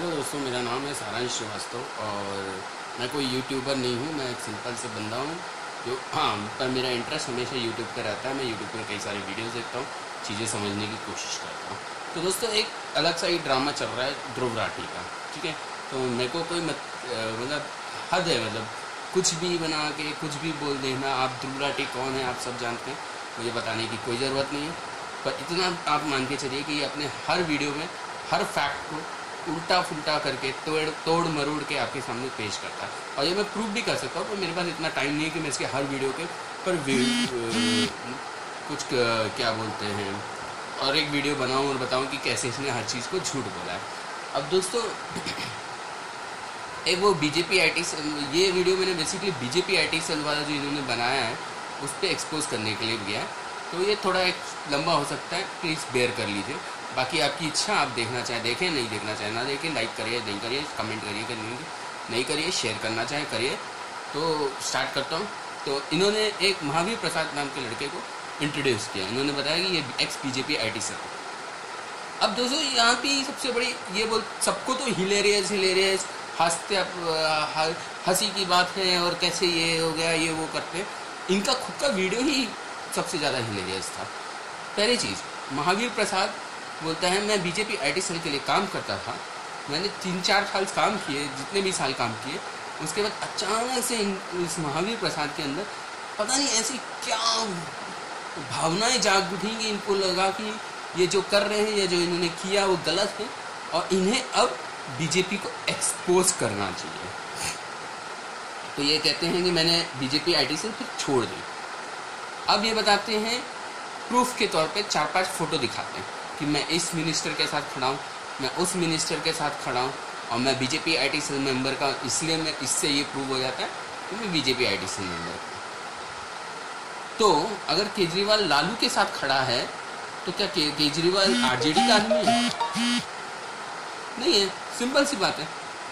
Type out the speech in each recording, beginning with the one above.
Hello दोस्तों, मेरा नाम है सारांश श्रीवास्तव और मैं कोई यूट्यूबर नहीं हूँ। मैं एक सिंपल से बंदा हूँ जो पर मेरा इंटरेस्ट हमेशा यूट्यूब पर रहता है। मैं यूट्यूब पर कई सारे वीडियोस देखता हूँ, चीज़ें समझने की कोशिश करता हूँ। तो दोस्तों, एक अलग सा ही ड्रामा चल रहा है ध्रुव राठी का, ठीक है। तो मेरे को कोई मतलब हद है, मतलब कुछ भी बना के कुछ भी बोल देना। आप ध्रुव राठी कौन है आप सब जानते हैं, मुझे बताने की कोई ज़रूरत नहीं है। पर इतना आप मान के चलिए कि ये अपने हर वीडियो में हर फैक्ट को उल्टा फुल्टा करके तोड़ मरोड़ के आपके सामने पेश करता है। और ये मैं प्रूव भी कर सकता हूँ, पर मेरे पास इतना टाइम नहीं है कि मैं इसके हर वीडियो के पर कुछ क्या बोलते हैं और एक वीडियो बनाऊँ और बताऊँ कि कैसे इसने हर चीज़ को झूठ बोला है। अब दोस्तों, एक वो बीजेपी आईटी सेल, ये वीडियो मैंने बेसिकली बीजेपी आईटी सेल वाला जो इन्होंने बनाया है उस पर एक्सपोज करने के लिए किया है। तो ये थोड़ा एक लंबा हो सकता है, प्लीज़ बेयर कर लीजिए। बाकी आपकी इच्छा, आप देखना चाहे देखें, नहीं देखना चाहे ना देखें, लाइक करिए नहीं करिए, कमेंट करिए कि नहीं करिए, शेयर करना चाहे करिए। तो स्टार्ट करता हूँ। तो इन्होंने एक महावीर प्रसाद नाम के लड़के को इंट्रोड्यूस किया। इन्होंने बताया कि ये एक्स बीजेपी आईटी सेल। अब दोस्तों, यहाँ पे सबसे बड़ी ये बोल, सबको तो हिलेरियस हंसी की बात है और कैसे ये हो गया, ये वो करते हैं। इनका खुद का वीडियो ही सबसे ज़्यादा हिलेरियस था। पहली चीज़, महावीर प्रसाद बोलता है मैं बीजेपी आईटी सेल के लिए काम करता था, मैंने 3-4 साल काम किए, जितने भी साल काम किए। उसके बाद अचानक से इस महावीर प्रसाद के अंदर पता नहीं ऐसी क्या भावनाएं जाग उठी कि इनको लगा कि ये जो कर रहे हैं, ये जो इन्होंने किया वो गलत है और इन्हें अब बीजेपी को एक्सपोज करना चाहिए। तो ये कहते हैं कि मैंने बीजेपी आईटी सेल फिर छोड़ दी। अब ये बताते हैं, प्रूफ के तौर पे 4-5 फोटो दिखाते हैं कि मैं इस मिनिस्टर के साथ खड़ा हूँ, मैं उस मिनिस्टर के साथ खड़ा हूँ और मैं बीजेपी आईटी सेल मेंबर का, इसलिए मैं इससे ये प्रूव हो जाता है कि मैं बीजेपी आईटी सेल मेंबर हूँ। तो अगर केजरीवाल लालू के साथ खड़ा है तो क्या केजरीवाल आरजेडी का आदमी है? नहीं है। सिंपल सी बात है।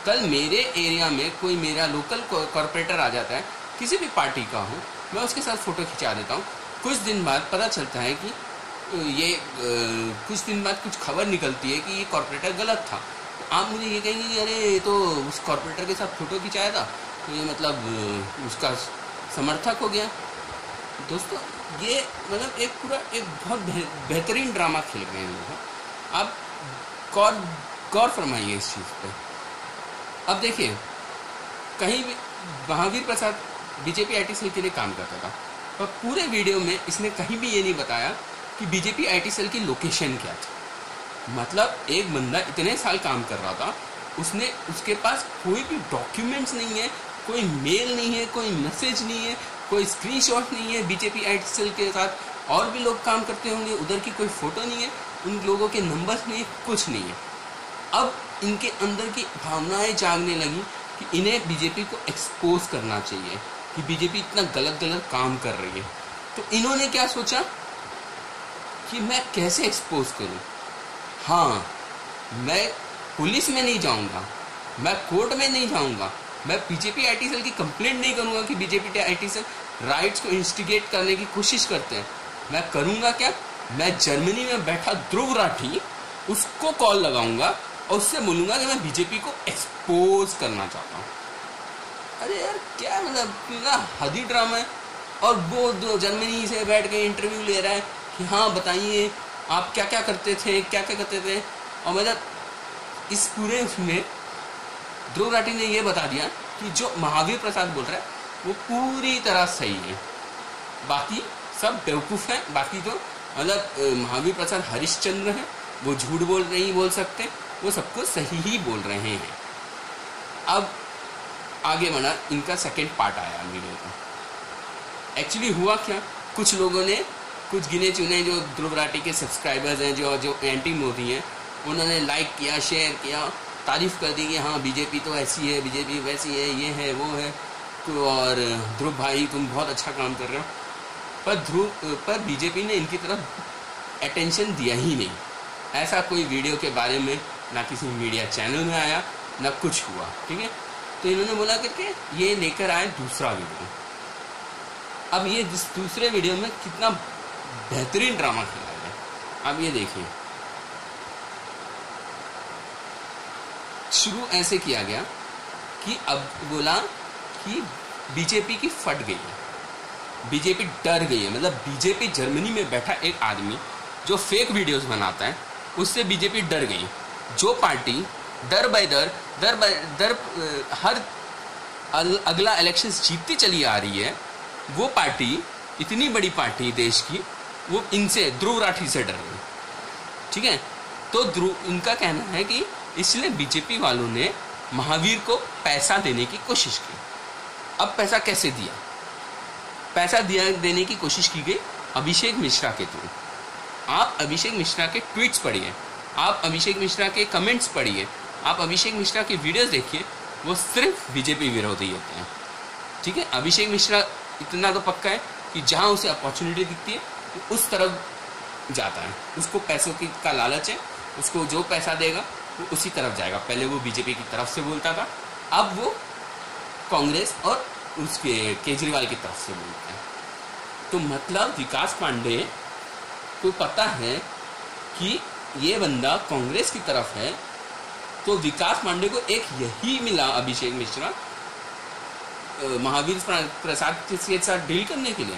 कल मेरे एरिया में कोई मेरा लोकल कॉरपोरेटर आ जाता है, किसी भी पार्टी का हो, मैं उसके साथ फ़ोटो खिंचा देता हूँ। कुछ दिन बाद पता चलता है कि कुछ दिन बाद कुछ खबर निकलती है कि ये कॉरपोरेटर गलत था। तो आप मुझे ये कहेंगे कि अरे ये तो उस कॉरपोरेटर के साथ फ़ोटो खिंचाया था, तो ये मतलब उसका समर्थक हो गया। दोस्तों, ये मतलब एक बहुत बेहतरीन ड्रामा खेल रहे हैं लोग। आप गौर फरमाइए इस चीज़ पे। अब देखिए, कहीं भी Mahavir Prasad BJP IT cell के लिए काम करता था, पर पूरे वीडियो में इसने कहीं भी ये नहीं बताया कि बीजेपी आईटी सेल की लोकेशन क्या थी। मतलब एक बंदा इतने साल काम कर रहा था, उसके पास कोई भी डॉक्यूमेंट्स नहीं है, कोई मेल नहीं है, कोई मैसेज नहीं है, कोई स्क्रीनशॉट नहीं है। बीजेपी आईटी सेल के साथ और भी लोग काम करते होंगे, उधर की कोई फ़ोटो नहीं है, उन लोगों के नंबर्स नहीं है, कुछ नहीं है। अब इनके अंदर की भावनाएं जागने लगी कि इन्हें बीजेपी को एक्सपोज करना चाहिए कि बीजेपी इतना गलत काम कर रही है। तो इन्होंने क्या सोचा कि मैं कैसे एक्सपोज करूं। हाँ, मैं पुलिस में नहीं जाऊंगा, मैं कोर्ट में नहीं जाऊंगा, मैं बीजेपी आईटी सेल की कंप्लेंट नहीं करूंगा कि बीजेपी आईटी सेल राइट्स को इंस्टिगेट करने की कोशिश करते हैं। मैं करूंगा क्या, मैं जर्मनी में बैठा ध्रुव राठी, उसको कॉल लगाऊंगा और उससे बोलूंगा कि मैं बीजेपी को एक्सपोज करना चाहता हूँ। अरे यार, क्या मतलब हदी ड्रामा है। और वो जर्मनी से बैठ के इंटरव्यू ले रहा है कि हाँ बताइए आप क्या क्या करते थे। और मतलब इस पूरे उसमें ध्रुव राठी ने ये बता दिया कि जो महावीर प्रसाद बोल रहा है वो पूरी तरह सही है, बाकी सब बेवकूफ़ है। बाकी तो मतलब महावीर प्रसाद हरिश्चंद्र है, वो झूठ नहीं बोल सकते, वो सबको सही ही बोल रहे हैं। अब आगे बढ़ा, इनका सेकंड पार्ट आया वीडियो का। एक्चुअली हुआ क्या, कुछ लोगों ने, कुछ गिने चुने जो ध्रुव राठी के सब्सक्राइबर्स हैं, जो एंटी मोदी हैं, उन्होंने लाइक किया, शेयर किया, तारीफ़ कर दी कि हाँ बीजेपी तो ऐसी है, बीजेपी वैसी है, ये है वो है, और ध्रुव भाई तुम बहुत अच्छा काम कर रहे हो। पर बीजेपी ने इनकी तरफ अटेंशन दिया ही नहीं। ऐसा कोई वीडियो के बारे में ना किसी मीडिया चैनल में आया, ना कुछ हुआ, ठीक है। तो इन्होंने बोला करके ये लेकर आए दूसरा वीडियो। अब ये दूसरे वीडियो में कितना बेहतरीन ड्रामा खेला है, अब ये देखिए। शुरू ऐसे किया गया कि अब बोला कि बीजेपी की फट गई है, बीजेपी डर गई है। मतलब बीजेपी जर्मनी में बैठा एक आदमी जो फेक वीडियोस बनाता है, उससे बीजेपी डर गई। जो पार्टी दर बाय दर हर अगला इलेक्शंस जीतती चली आ रही है, वो पार्टी, इतनी बड़ी पार्टी देश की, वो इनसे, ध्रुव राठी से डर गई। ठीक है, तो इनका कहना है कि इसलिए बीजेपी वालों ने महावीर को पैसा देने की कोशिश की। अब पैसा कैसे दिया? पैसा देने की कोशिश की गई अभिषेक मिश्रा के थ्रू। आप अभिषेक मिश्रा के ट्वीट्स पढ़िए, आप अभिषेक मिश्रा के कमेंट्स पढ़िए, आप अभिषेक मिश्रा के वीडियोस देखिए, वो सिर्फ बीजेपी विरोधी होते हैं। ठीक है, अभिषेक मिश्रा इतना तो पक्का है कि जहाँ उसे अपॉर्चुनिटी दिखती है वो उस तरफ जाता है। उसको पैसों की का लालच है, उसको जो पैसा देगा वो उसी तरफ जाएगा। पहले वो बीजेपी की तरफ से बोलता था, अब वो कांग्रेस और उसके केजरीवाल की तरफ से बोलता है। तो मतलब विकास पांडे को पता है कि ये बंदा कांग्रेस की तरफ है, तो विकास पांडे को एक यही मिला अभिषेक मिश्रा महावीर प्रसाद के साथ डील करने के लिए।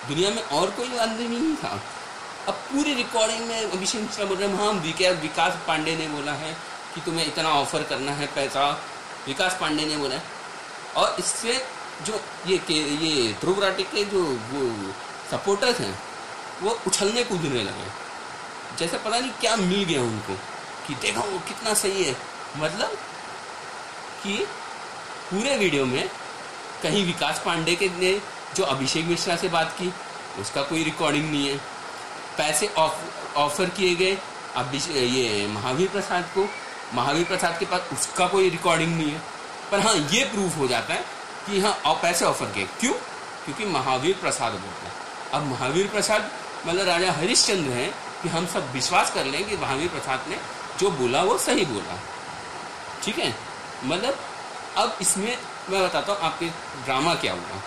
दुनिया में और कोई आदमी नहीं था। अब पूरी रिकॉर्डिंग में अभिषेक मिश्रा बोल रहे हैं, हाँ विकास पांडे ने बोला है कि तुम्हें इतना ऑफर करना है पैसा, विकास पांडे ने बोला है। और इससे जो ये ध्रुव राठी के जो वो सपोर्टर्स हैं वो उछलने कूदने लगे, जैसे पता नहीं क्या मिल गया उनको कि देखो वो कितना सही है। मतलब कि पूरे वीडियो में कहीं विकास पांडे के ने जो अभिषेक मिश्रा से बात की उसका कोई रिकॉर्डिंग नहीं है, पैसे ऑफर किए गए ये महावीर प्रसाद को, महावीर प्रसाद के पास उसका कोई रिकॉर्डिंग नहीं है। पर हाँ, ये प्रूफ हो जाता है कि हाँ पैसे ऑफर किए। क्यों? क्योंकि महावीर प्रसाद बोलते हैं। अब महावीर प्रसाद मतलब राजा हरिश्चंद्र हैं कि हम सब विश्वास कर लें कि महावीर प्रसाद ने जो बोला वो सही बोला। ठीक है, मतलब अब इसमें मैं बताता हूँ आपके ड्रामा क्या हुआ।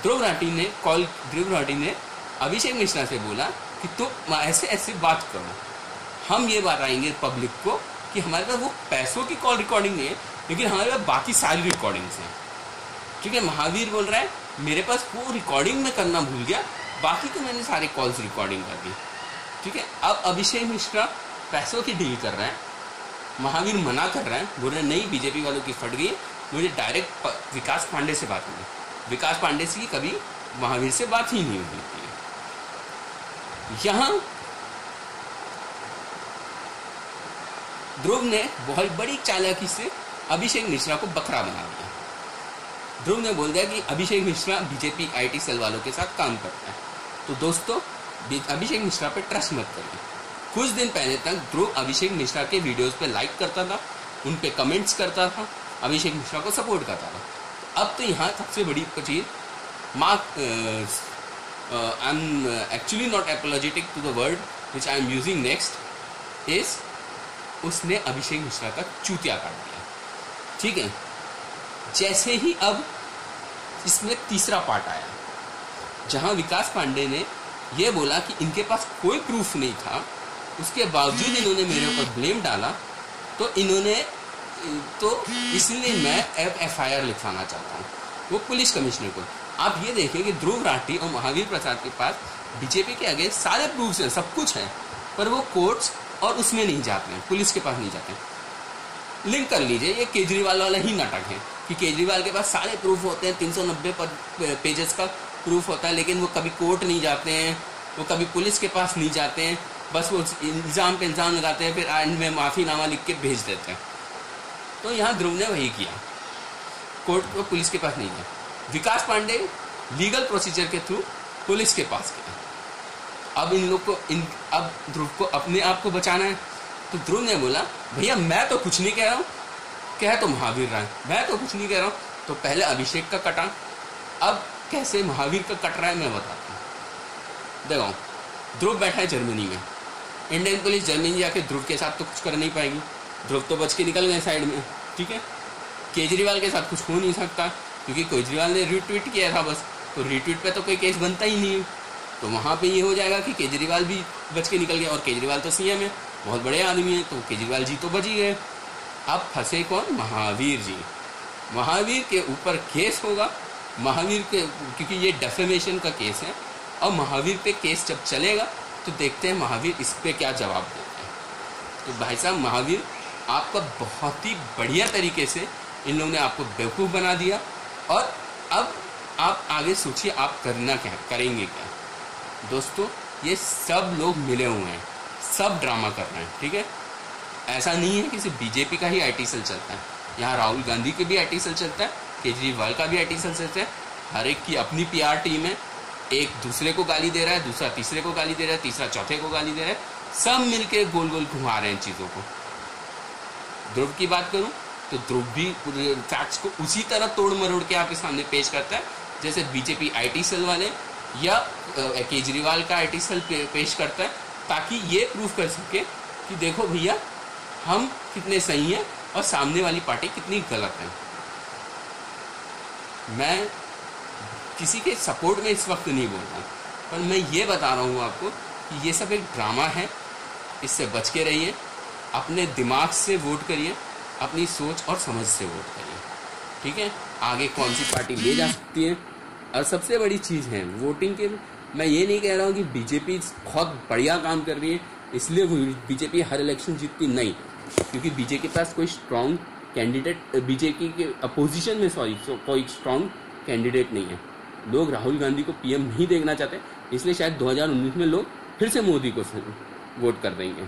ध्रुव राठी ने अभिषेक मिश्रा से बोला कि तुम ऐसे ऐसे बात करो, हम ये बताएंगे पब्लिक को कि हमारे पास वो पैसों की कॉल रिकॉर्डिंग नहीं है, लेकिन हमारे पास बाकी सारी रिकॉर्डिंग्स हैं। ठीक है, महावीर बोल रहा है मेरे पास वो रिकॉर्डिंग में करना भूल गया, बाकी तो मैंने सारे कॉल्स रिकॉर्डिंग कर दी। ठीक है, अब अभिषेक मिश्रा पैसों की डील कर रहा है, महावीर मना कर रहा है, बोल रहे नहीं बीजेपी वालों की फट गई, मुझे डायरेक्ट विकास पांडे से बात करनी। विकास पांडे से कभी महावीर से बात ही नहीं होती है। यहाँ ध्रुव ने बहुत बड़ी चालाकी से अभिषेक मिश्रा को बकरा बना दिया। ध्रुव ने बोल दिया कि Abhishek Mishra BJP IT cell वालों के साथ काम करता है। तो दोस्तों, अभिषेक मिश्रा पे ट्रस्ट मत करिए। कुछ दिन पहले तक ध्रुव अभिषेक मिश्रा के वीडियोस पे लाइक करता था, उन पे कमेंट्स करता था, अभिषेक मिश्रा को सपोर्ट करता था। अब तो यहाँ सबसे बड़ी चीज, I am actually not apologetic to the word which I am using next is, उसने अभिषेक मिश्रा का चूतिया काट दिया। ठीक है, जैसे ही अब इसमें तीसरा पार्ट आया जहां विकास पांडे ने यह बोला कि इनके पास कोई प्रूफ नहीं था, उसके बावजूद इन्होंने मेरे ऊपर ब्लेम डाला, तो इसलिए मैं FIR लिखवाना चाहता हूँ वो पुलिस कमिश्नर को। आप ये देखिए कि ध्रुव राठी और महावीर प्रसाद के पास बीजेपी के आगे सारे प्रूफ्स हैं, सब कुछ है, पर वो कोर्ट्स और उसमें नहीं जाते हैं, पुलिस के पास नहीं जाते हैं। लिंक कर लीजिए, ये केजरीवाल वाला ही नाटक है कि केजरीवाल के पास सारे प्रूफ होते हैं, 390 पेजेस का प्रूफ होता है, लेकिन वो कभी कोर्ट नहीं जाते हैं, वो कभी पुलिस के पास नहीं जाते हैं, बस वो इल्ज़ाम पे इल्ज़ाम लगाते हैं, फिर एंड में माफ़ीनामा लिख के भेज देते हैं। तो यहाँ ध्रुव ने वही किया, कोर्ट को पुलिस के पास नहीं गया। विकास पांडे लीगल प्रोसीजर के थ्रू पुलिस के पास गया। अब इन लोग को अब ध्रुव को अपने आप को बचाना है, तो ध्रुव ने बोला भैया मैं तो कुछ नहीं कह रहा हूँ, कह तो महावीर रहा है, मैं तो कुछ नहीं कह रहा हूँ। तो पहले अभिषेक का कटा, अब कैसे महावीर का कट रहा है मैं बताता हूँ। देखो, ध्रुव बैठा है जर्मनी में, इंडियन पुलिस जर्मनी जाके ध्रुव के साथ तो कुछ कर नहीं पाएगी, ध्रुव तो बच के निकल गए साइड में। ठीक है, केजरीवाल के साथ कुछ हो नहीं सकता क्योंकि केजरीवाल ने रीट्वीट किया था बस, तो रीट्वीट पे तो कोई केस बनता ही नहीं है। तो वहाँ पे ये हो जाएगा कि केजरीवाल भी बच के निकल गया, और केजरीवाल तो CM है, बहुत बड़े आदमी है, तो केजरीवाल जी तो बच ही गए। अब फंसे कौन? महावीर जी। महावीर के ऊपर केस होगा, महावीर के, क्योंकि ये डेफेमेशन का केस है, और महावीर पे केस जब चलेगा तो देखते हैं महावीर इस पे क्या जवाब देते हैं। तो भाई साहब, महावीर आपका बहुत ही बढ़िया तरीके से इन लोगों ने आपको बेवकूफ़ बना दिया, और अब आप आगे सोचिए आप करना क्या, करेंगे क्या। दोस्तों, ये सब लोग मिले हुए हैं, सब ड्रामा कर रहे हैं, ठीक है। ऐसा नहीं है कि सिर्फ बीजेपी का ही आईटी सेल चलता है, यहाँ राहुल गांधी के भी आईटी सेल चलता है, केजरीवाल का भी आईटी सेल चलता है। हर एक की अपनी पीआर टीम है, एक दूसरे को गाली दे रहा है, दूसरा तीसरे को गाली दे रहा है, तीसरा चौथे को गाली दे रहा है, सब मिलके गोल गोल घुमा रहे हैं चीज़ों को। ध्रुव की बात करूं तो ध्रुव भी फैक्ट्स को उसी तरह तोड़ मरोड़ के आपके सामने पेश करता है जैसे बीजेपी आईटी सेल वाले या केजरीवाल का आईटी सेल पेश करता है, ताकि ये प्रूफ कर सके कि देखो भैया हम कितने सही हैं और सामने वाली पार्टी कितनी गलत है। मैं किसी के सपोर्ट में इस वक्त नहीं बोल रहा, पर मैं ये बता रहा हूँ आपको कि ये सब एक ड्रामा है, इससे बच के रहिए, अपने दिमाग से वोट करिए, अपनी सोच और समझ से वोट करिए, ठीक है। आगे कौन सी पार्टी ले जा सकती है, और सबसे बड़ी चीज़ है वोटिंग के, मैं ये नहीं कह रहा हूँ कि बीजेपी बहुत बढ़िया काम कर रही है इसलिए वो बीजेपी हर इलेक्शन जीतती, नहीं, क्योंकि बीजेपी के पास कोई स्ट्रॉन्ग कैंडिडेट, बीजेपी के अपोजिशन में कोई स्ट्रॉन्ग कैंडिडेट नहीं है। लोग राहुल गांधी को पीएम नहीं देखना चाहते, इसलिए शायद 2019 में लोग फिर से मोदी को वोट कर देंगे,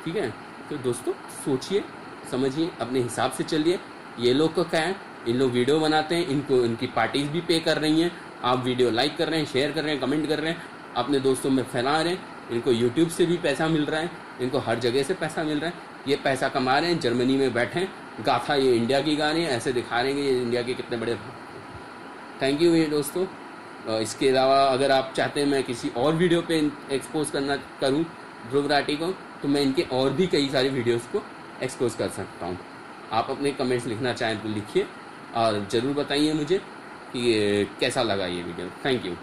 ठीक है। तो दोस्तों, सोचिए समझिए, अपने हिसाब से चलिए। ये लोग को क्या है, इन लोग वीडियो बनाते हैं, इनको इनकी पार्टीज भी पे कर रही हैं, आप वीडियो लाइक कर रहे हैं, शेयर कर रहे हैं, कमेंट कर रहे हैं, अपने दोस्तों में फैला रहे हैं, इनको यूट्यूब से भी पैसा मिल रहा है, इनको हर जगह से पैसा मिल रहा है, ये पैसा कमा रहे हैं, जर्मनी में बैठे हैं, गाथा ये इंडिया की गा रहे हैं, ऐसे दिखा रहे हैं कि ये इंडिया के कितने बड़े। थैंक यू ये दोस्तों। इसके अलावा अगर आप चाहते हैं मैं किसी और वीडियो पे एक्सपोज करूं ध्रुव राठी को, तो मैं इनके और भी कई सारी वीडियोस को एक्सपोज कर सकता हूं। आप अपने कमेंट्स लिखना चाहें तो लिखिए, और ज़रूर बताइए मुझे कि कैसा लगा ये वीडियो। Thank you.